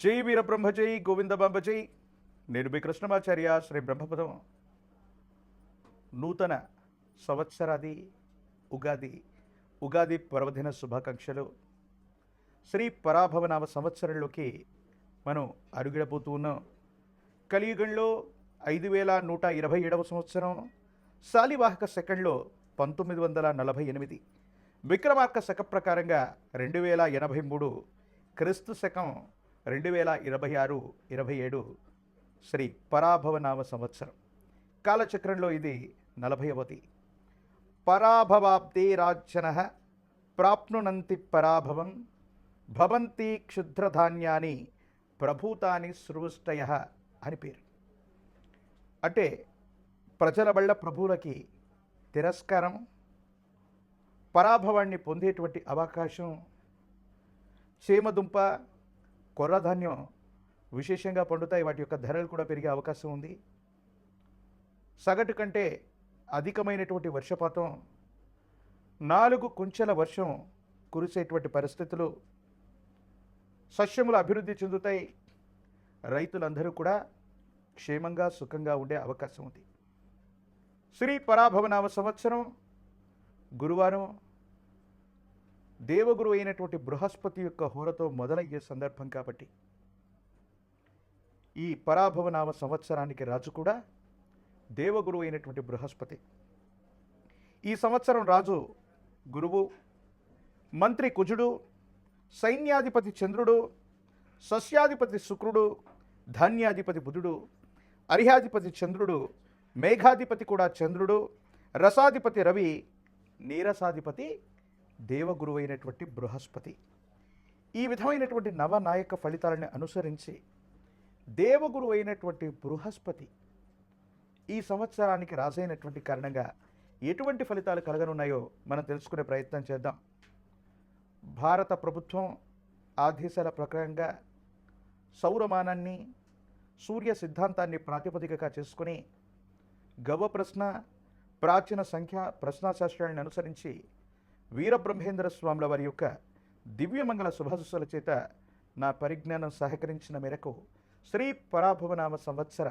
జై వీరబ్రహ్మ జై గోవిందబాంబ జై. నేను మీ కృష్ణమాచార్య. శ్రీ బ్రహ్మపదం నూతన సంవత్సరాది ఉగాది పర్వదిన శుభాకాంక్షలు. శ్రీ పరాభవనామ సంవత్సరంలోకి మనం అడుగిడబోతూ ఉన్నాం. కలియుగంలో 5127వ సంవత్సరం, శాలివాహక సెకండ్లో 1948, విక్రమార్క శక ప్రకారంగా 2083, క్రీస్తు శకం 2026-27 శ్రీ పరాభవనామ సంవత్సరం. కాలచక్రంలో ఇది 40వది. పరాభవాబ్దే రాజ్యన ప్రాప్నునంతి పరాభవం భవంతి క్షుద్రధాన్యాని ప్రభూతాని సృష్టయ అని పేరు. అంటే ప్రజల వల్ల ప్రభువులకి తిరస్కారం, పరాభవాన్ని పొందేటువంటి అవకాశం. చేమదుంప, కొర్రధాన్యం విశేషంగా పండుతాయి. వాటి యొక్క ధరలు కూడా పెరిగే అవకాశం ఉంది. సగటు కంటే అధికమైనటువంటి వర్షపాతం, 4 కుంచెల వర్షం కురిసేటువంటి పరిస్థితులు, సస్యములు అభివృద్ధి చెందుతాయి. రైతులందరూ కూడా క్షేమంగా సుఖంగా ఉండే అవకాశం ఉంది. శ్రీ పరాభవనామ సంవత్సరం గురువారం దేవగురు అయినటువంటి బృహస్పతి యొక్క హోరతో మొదలయ్యే సందర్భం కాబట్టి ఈ పరాభవనామ సంవత్సరానికి రాజు కూడా దేవగురు అయినటువంటి బృహస్పతి. ఈ సంవత్సరం రాజు గురువు, మంత్రి కుజుడు, సైన్యాధిపతి చంద్రుడు, సస్యాధిపతి శుక్రుడు, ధాన్యాధిపతి బుధుడు, అర్హ్యాధిపతి చంద్రుడు, మేఘాధిపతి కూడా చంద్రుడు, రసాధిపతి రవి, నీరసాధిపతి దేవగురు అయినటువంటి బృహస్పతి. ఈ విధమైనటువంటి నవనాయక ఫలితాలను అనుసరించి దేవగురు అయినటువంటి బృహస్పతి ఈ సంవత్సరానికి రాజైనటువంటి కారణంగా ఎటువంటి ఫలితాలు కలగనున్నాయో మనం తెలుసుకునే ప్రయత్నం చేద్దాం. భారత ప్రభుత్వం ఆదేశాల ప్రకారంగా సౌరమానాన్ని, సూర్య సిద్ధాంతాన్ని ప్రాతిపదికగా చేసుకుని గవ ప్రశ్న, ప్రాచీన సంఖ్య ప్రశ్నాశాస్త్రాలను అనుసరించి వీరబ్రహ్మేంద్ర స్వాముల వారి యొక్క దివ్యమంగళ శుభాశస్సుల చేత నా పరిజ్ఞానం సహకరించిన మేరకు శ్రీ పరాభవనామ సంవత్సర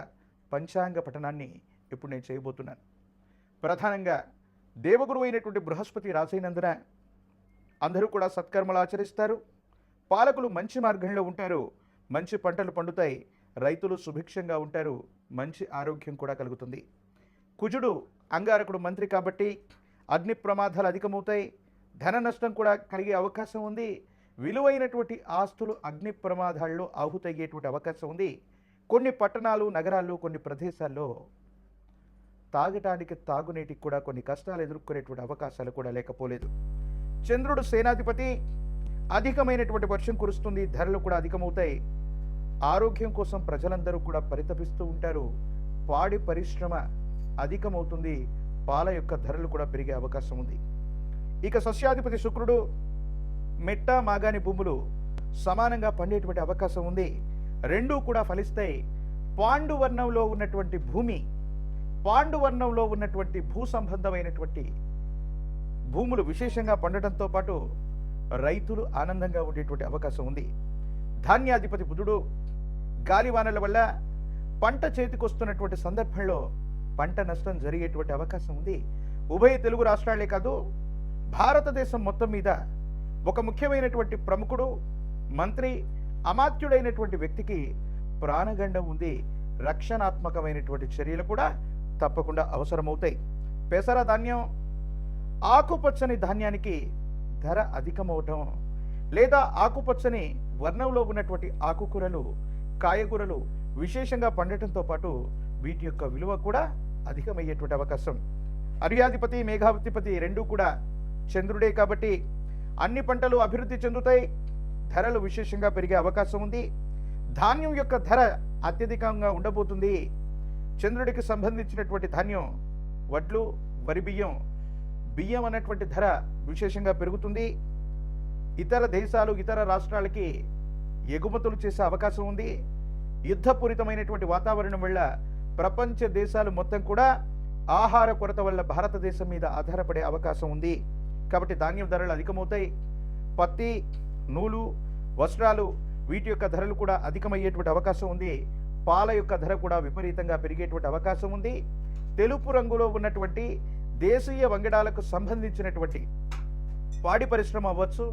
పంచాంగ పఠనాన్ని ఇప్పుడు నేను చేయబోతున్నాను. ప్రధానంగా దేవగురు అయినటువంటి బృహస్పతి రాజైనందున అందరూ కూడా సత్కర్మలు ఆచరిస్తారు. పాలకులు మంచి మార్గంలో ఉంటారు. మంచి పంటలు పండుతాయి. రైతులు సుభిక్షంగా ఉంటారు. మంచి ఆరోగ్యం కూడా కలుగుతుంది. కుజుడు అంగారకుడు మంత్రి కాబట్టి అగ్ని ప్రమాదాలు అధికమవుతాయి. ధన నష్టం కూడా కలిగే అవకాశం ఉంది. విలువైనటువంటి ఆస్తులు అగ్ని ప్రమాదాల్లో ఆహుతయ్యేటువంటి అవకాశం ఉంది. కొన్ని పట్టణాలు, నగరాల్లో, కొన్ని ప్రదేశాల్లో తాగటానికి, తాగునీటికి కూడా కొన్ని కష్టాలు ఎదుర్కొనేటువంటి అవకాశాలు కూడా లేకపోలేదు. చంద్రుడు సేనాధిపతి. అధికమైనటువంటి వర్షం కురుస్తుంది. ధరలు కూడా అధికమవుతాయి. ఆరోగ్యం కోసం ప్రజలందరూ కూడా పరితపిస్తూ ఉంటారు. పాడి పరిశ్రమ అధికమవుతుంది. పాల యొక్క ధరలు కూడా పెరిగే అవకాశం ఉంది. ఇక సస్యాధిపతి శుక్రుడు. మెట్ట, మాగాని భూములు సమానంగా పండేటువంటి అవకాశం ఉంది. రెండూ కూడా ఫలిస్తాయి. పాండువర్ణంలో ఉన్నటువంటి భూమి, పాండువర్ణంలో ఉన్నటువంటి భూ సంబంధమైనటువంటి భూములు విశేషంగా పండటంతో పాటు రైతులు ఆనందంగా ఉండేటువంటి అవకాశం ఉంది. ధాన్యాధిపతి బుధుడు. గాలివానల వల్ల పంట చేతికొస్తున్నటువంటి సందర్భంలో పంట నష్టం జరిగేటువంటి అవకాశం ఉంది. ఉభయ తెలుగు రాష్ట్రాలే కాదు, భారతదేశం మొత్తం మీద ఒక ముఖ్యమైనటువంటి ప్రముఖుడు, మంత్రి, అమాత్యుడైనటువంటి వ్యక్తికి ప్రాణగండం ఉంది. రక్షణాత్మకమైనటువంటి చర్యలు కూడా తప్పకుండా అవసరమవుతాయి. పెసర ధాన్యం, ఆకుపచ్చని ధాన్యానికి ధర అధికమవటం, లేదా ఆకుపచ్చని వర్ణంలో ఉన్నటువంటి ఆకుకూరలు, కాయగూరలు విశేషంగా పండటంతో పాటు వీటి యొక్క విలువ కూడా అధికమయ్యేటువంటి అవకాశం. అర్హ్యాధిపతి, మేఘాధిపతి రెండూ కూడా చంద్రుడే కాబట్టి అన్ని పంటలు అభివృద్ధి చెందుతాయి. ధరలు విశేషంగా పెరిగే అవకాశం ఉంది. ధాన్యం యొక్క ధర అత్యధికంగా ఉండబోతుంది. చంద్రుడికి సంబంధించినటువంటి ధాన్యం వడ్లు, వరి బియ్యం, బియ్యం అన్నటువంటి ధర విశేషంగా పెరుగుతుంది. ఇతర దేశాలు, ఇతర రాష్ట్రాలకి ఎగుమతులు చేసే అవకాశం ఉంది. యుద్ధపూరితమైనటువంటి వాతావరణం వల్ల ప్రపంచ దేశాలు మొత్తం కూడా ఆహార కొరత వల్ల భారతదేశం మీద ఆధారపడే అవకాశం ఉంది. కాబట్టి ధాన్యం ధరలు అధికమవుతాయి. పత్తి, నూలు, వస్త్రాలు వీటి యొక్క ధరలు కూడా అధికమయ్యేటువంటి అవకాశం ఉంది. పాల యొక్క ధర కూడా విపరీతంగా పెరిగేటువంటి అవకాశం ఉంది. తెలుపు రంగులో ఉన్నటువంటి దేశీయ వంగడాలకు సంబంధించినటువంటి పాడి పరిశ్రమ అవ్వచ్చు,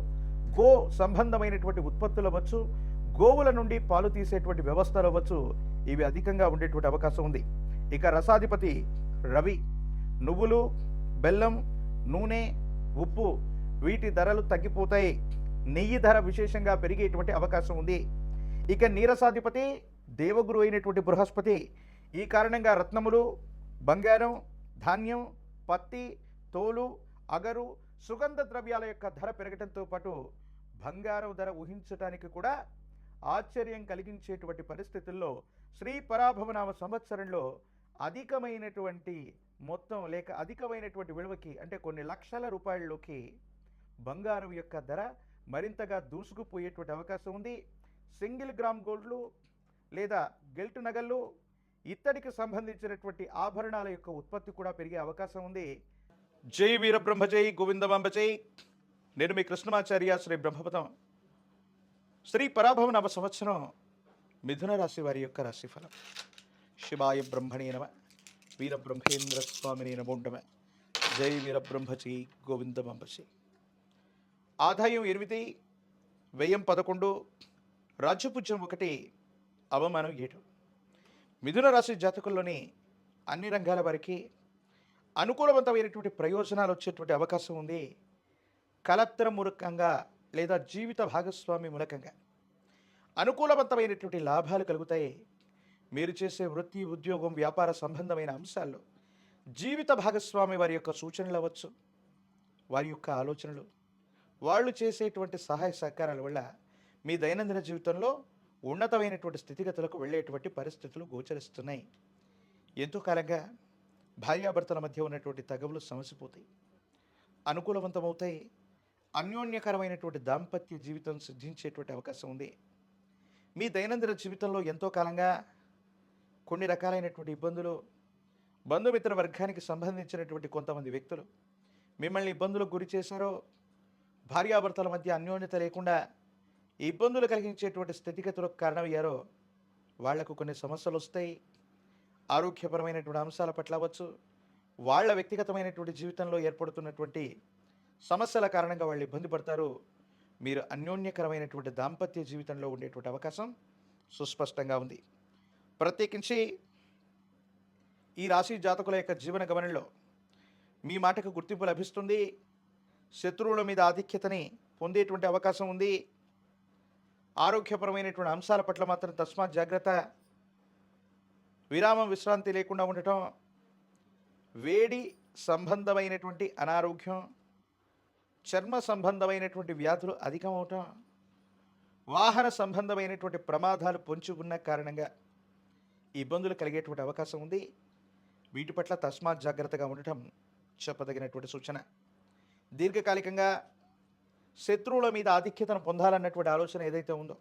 గో సంబంధమైనటువంటి ఉత్పత్తులు అవ్వచ్చు, గోవుల నుండి పాలు తీసేటువంటి వ్యవస్థలు అవ్వచ్చు, ఇవి అధికంగా ఉండేటువంటి అవకాశం ఉంది. ఇక రసాధిపతి రవి, నువ్వులు, బెల్లం, నూనె, ఉప్పు వీటి ధరలు తగ్గిపోతాయి. నెయ్యి ధర విశేషంగా పెరిగేటువంటి అవకాశం ఉంది. ఇక నీరసాధిపతి దేవగురు అయినటువంటి బృహస్పతి, ఈ కారణంగా రత్నములు, బంగారం, ధాన్యం, పత్తి, తోలు, అగరు, సుగంధ ద్రవ్యాల యొక్క ధర పెరగడంతో పాటు బంగారం ధర ఊహించడానికి కూడా ఆశ్చర్యం కలిగించేటువంటి పరిస్థితుల్లో శ్రీ పరాభవనామ సంవత్సరంలో అధికమైనటువంటి మొత్తం లేక అధికమైనటువంటి విలువకి అంటే కొన్ని లక్షల రూపాయల్లోకి బంగారం యొక్క ధర మరింతగా దూసుకుపోయేటువంటి అవకాశం ఉంది. సింగిల్ గ్రామ్ గోల్డ్లు లేదా గెల్ట్ నగళ్ళు, ఇత్తడికి సంబంధించినటువంటి ఆభరణాల యొక్క ఉత్పత్తి కూడా పెరిగే అవకాశం ఉంది. జై వీరబ్రహ్మ జై గోవిందమాంబ జై. నేను మీ కృష్ణమాచార్య శ్రీ బ్రహ్మపదం. శ్రీ పరాభవ నవ సంవత్సరం మిథున రాశి వారి యొక్క రాశిఫలం. శివాయ బ్రహ్మణే నమ, వీరబ్రహ్మేంద్ర స్వామిని నమో నమః. జై వీరబ్రహ్మ జై గోవిందమాంబ జై. ఆదాయం 8, వ్యయం 11, రాజ్యపూజ్యం 1, అవమానం 7. మిథున రాశి జాతకుల్లోని అన్ని రంగాల వారికి అనుకూలవంతమైనటువంటి ప్రయోజనాలు వచ్చేటువంటి అవకాశం ఉంది. కలత్ర మూలకంగా లేదా జీవిత భాగస్వామి మూలకంగా అనుకూలవంతమైనటువంటి లాభాలు కలుగుతాయి. మీరు చేసే వృత్తి, ఉద్యోగం, వ్యాపార సంబంధమైన అంశాల్లో జీవిత భాగస్వామి వారి యొక్క సూచనలు అవ్వచ్చు, వారి యొక్క ఆలోచనలు, వాళ్ళు చేసేటువంటి సహాయ సహకారాల వల్ల మీ దైనందిన జీవితంలో ఉన్నతమైనటువంటి స్థితిగతులకు వెళ్ళేటువంటి పరిస్థితులు గోచరిస్తున్నాయి. ఎంతో కాలంగా భార్యాభర్తల మధ్య ఉన్నటువంటి తగవులు సమసిపోతాయి, అనుకూలవంతమవుతాయి. అన్యోన్యకరమైనటువంటి దాంపత్య జీవితం సిద్ధించేటువంటి అవకాశం ఉంది. మీ దైనందిన జీవితంలో ఎంతో కాలంగా కొన్ని రకాలైనటువంటి ఇబ్బందులు, బంధుమిత్ర వర్గానికి సంబంధించినటువంటి కొంతమంది వ్యక్తులు మిమ్మల్ని ఇబ్బందులకు గురి చేశారో, భార్యాభర్తల మధ్య అన్యోన్యత లేకుండా ఇబ్బందులు కలిగించేటువంటి స్థితిగతులకు కారణమయ్యారో, వాళ్లకు కొన్ని సమస్యలు వస్తాయి. ఆరోగ్యపరమైనటువంటి అంశాల పట్ల అవ్వచ్చు, వాళ్ళ వ్యక్తిగతమైనటువంటి జీవితంలో ఏర్పడుతున్నటువంటి సమస్యల కారణంగా వాళ్ళు ఇబ్బంది పడతారు. మీరు అన్యోన్యకరమైనటువంటి దాంపత్య జీవితంలో ఉండేటువంటి అవకాశం సుస్పష్టంగా ఉంది. ప్రత్యేకించి ఈ రాశి జాతకుల యొక్క జీవన గమనంలో మీ మాటకు గుర్తింపు లభిస్తుంది. శత్రువుల మీద ఆధిక్యతని పొందేటువంటి అవకాశం ఉంది. ఆరోగ్యపరమైనటువంటి అంశాల పట్ల మాత్రం తస్మాత్ జాగ్రత్త. విరామం, విశ్రాంతి లేకుండా ఉండటం, వేడి సంబంధమైనటువంటి అనారోగ్యం, చర్మ సంబంధమైనటువంటి వ్యాధులు అధికమవటం, వాహన సంబంధమైనటువంటి ప్రమాదాలు పొంచి ఉన్న కారణంగా ఇబ్బందులు కలిగేటువంటి అవకాశం ఉంది. వీటి పట్ల తస్మాత్ జాగ్రత్తగా ఉండటం చెప్పదగినటువంటి సూచన. దీర్ఘకాలికంగా శత్రువుల మీద ఆధిక్యతను పొందాలన్నటువంటి ఆలోచన ఏదైతే ఉందో,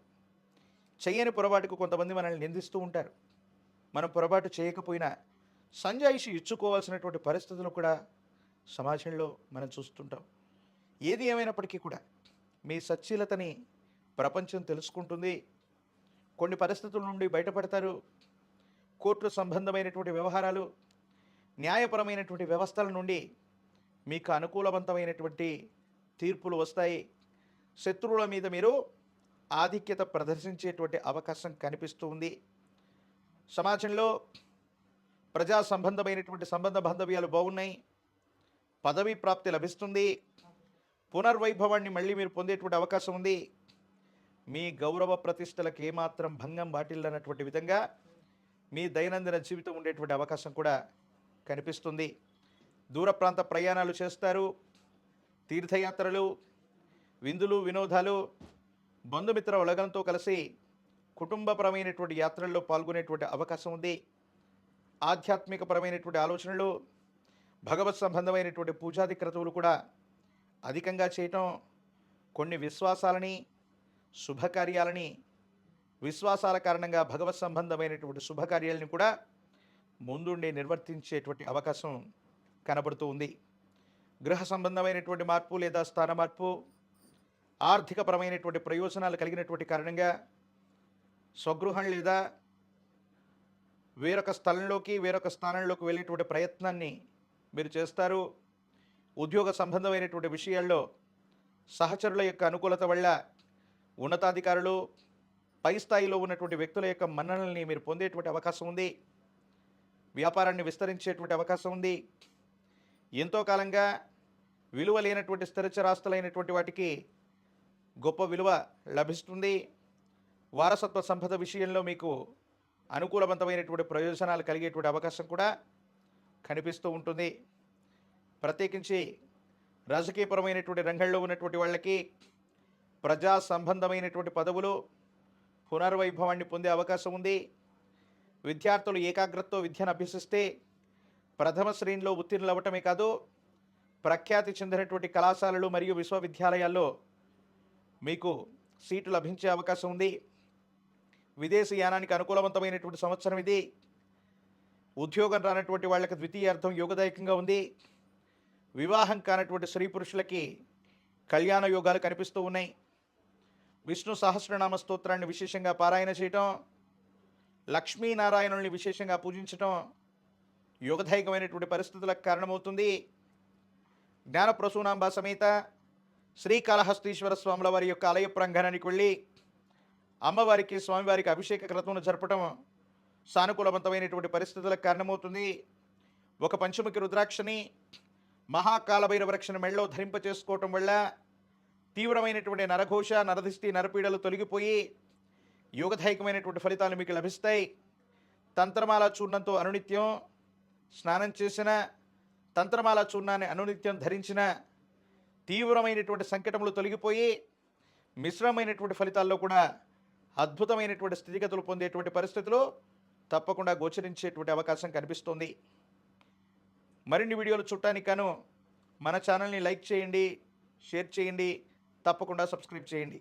చెయ్యని పొరపాటుకు కొంతమంది మనల్ని నిందిస్తూ ఉంటారు. మనం పొరపాటు చేయకపోయినా సంజాయిషి ఇచ్చుకోవాల్సినటువంటి పరిస్థితులు కూడా సమాజంలో మనం చూస్తుంటాం. ఏది ఏమైనప్పటికీ కూడా మీ సచ్చీలతని ప్రపంచం తెలుసుకుంటుంది. కొన్ని పరిస్థితుల నుండి బయటపడతారు. కోర్టు సంబంధమైనటువంటి వ్యవహారాలు, న్యాయపరమైనటువంటి వ్యవస్థల నుండి మీకు అనుకూలవంతమైనటువంటి తీర్పులు వస్తాయి. శత్రువుల మీద మీరు ఆధిక్యత ప్రదర్శించేటువంటి అవకాశం కనిపిస్తూ ఉంది. సమాజంలో ప్రజా సంబంధమైనటువంటి సంబంధ బాంధవ్యాలు బాగున్నాయి. పదవీ ప్రాప్తి లభిస్తుంది. పునర్వైభవాన్ని మళ్ళీ మీరు పొందేటువంటి అవకాశం ఉంది. మీ గౌరవ ప్రతిష్టలకు ఏమాత్రం భంగం వాటిల్లనటువంటి విధంగా మీ దైనందిన జీవితం ఉండేటువంటి అవకాశం కూడా కనిపిస్తుంది. దూర ప్రాంత ప్రయాణాలు చేస్తారు. తీర్థయాత్రలు, విందులు, వినోదాలు, బంధుమిత్ర వలగంతో కలిసి కుటుంబపరమైనటువంటి యాత్రల్లో పాల్గొనేటువంటి అవకాశం ఉంది. ఆధ్యాత్మికపరమైనటువంటి ఆలోచనలు, భగవత్ సంబంధమైనటువంటి పూజాది క్రతువులు కూడా అధికంగా చేయటం, కొన్ని విశ్వాసాలని, శుభకార్యాలని, విశ్వాసాల కారణంగా భగవత్ సంబంధమైనటువంటి శుభకార్యాలని కూడా ముందుండి నిర్వర్తించేటువంటి అవకాశం కనబడుతూ ఉంది. గృహ సంబంధమైనటువంటి మార్పు లేదా స్థాన మార్పు, ఆర్థికపరమైనటువంటి ప్రయోజనాలు కలిగినటువంటి కారణంగా స్వగృహం లేదా వేరొక స్థలంలోకి వేరొక స్థానంలోకి వెళ్ళేటువంటి ప్రయత్నాన్ని మీరు చేస్తారు. ఉద్యోగ సంబంధమైనటువంటి విషయాల్లో సహచరుల యొక్క అనుకూలత వల్ల ఉన్నతాధికారులు, పై స్థాయిలో ఉన్నటువంటి వ్యక్తుల యొక్క మన్ననల్ని మీరు పొందేటువంటి అవకాశం ఉంది. వ్యాపారాన్ని విస్తరించేటువంటి అవకాశం ఉంది. ఎంతో కాలంగా విలువ లేనటువంటి స్థిరచరాస్తులైనటువంటి వాటికి గొప్ప విలువ లభిస్తుంది. వారసత్వ సంపద విషయంలో మీకు అనుకూలవంతమైనటువంటి ప్రయోజనాలు కలిగేటువంటి అవకాశం కూడా కనిపిస్తూ ఉంటుంది. ప్రత్యేకించి రాజకీయపరమైనటువంటి రంగంలో ఉన్నటువంటి వాళ్ళకి ప్రజా సంబంధమైనటువంటి పదవులు పునర్వైభవాన్ని పొందే అవకాశం ఉంది. విద్యార్థులు ఏకాగ్రతతో విద్యను అభ్యసిస్తే ప్రథమ శ్రేణిలో ఉత్తీర్ణులు అవ్వటమే కాదు, ప్రఖ్యాతి చెందినటువంటి కళాశాలలు మరియు విశ్వవిద్యాలయాల్లో మీకు సీటు లభించే అవకాశం ఉంది. విదేశీయానానికి అనుకూలవంతమైనటువంటి సంవత్సరం ఇది. ఉద్యోగం రానటువంటి వాళ్ళకి ద్వితీయార్థం యోగదాయకంగా ఉంది. వివాహం కానటువంటి స్త్రీ పురుషులకి కళ్యాణ యోగాలు కనిపిస్తూ ఉన్నాయి. విష్ణు సహస్రనామ స్తోత్రాన్ని విశేషంగా పారాయణ చేయటం, లక్ష్మీనారాయణుల్ని విశేషంగా పూజించటం యోగదాయకమైనటువంటి పరిస్థితులకు కారణమవుతుంది. జ్ఞానప్రసూనాంబ సమేత శ్రీకాళహస్తీశ్వర స్వాముల వారి యొక్క ఆలయ ప్రాంగణానికి వెళ్ళి అమ్మవారికి, స్వామివారికి అభిషేక క్రతువును జరపటం సానుకూలవంతమైనటువంటి పరిస్థితులకు కారణమవుతుంది. ఒక పంచముఖి రుద్రాక్షని మహాకాలభైరవరక్షణ మెళ్ళలో ధరింపచేసుకోవటం వల్ల తీవ్రమైనటువంటి నరఘోష, నరదిష్టి, నరపీడలు తొలగిపోయి యోగదాయకమైనటువంటి ఫలితాలు మీకు లభిస్తాయి. తంత్రమాల చూర్ణంతో అనునిత్యం స్నానం చేసిన, తంత్రమాల చూర్ణాన్ని అనునిత్యం ధరించిన తీవ్రమైనటువంటి సంకటములు తొలగిపోయి మిశ్రమైనటువంటి ఫలితాల్లో కూడా అద్భుతమైనటువంటి స్థితిగతులు పొందేటువంటి పరిస్థితులు తప్పకుండా గోచరించేటువంటి అవకాశం కనిపిస్తుంది. మరిన్ని వీడియోలు చూడటానికి గాను మన ఛానల్ని లైక్ చేయండి, షేర్ చేయండి, తప్పకుండా సబ్స్క్రైబ్ చేయండి.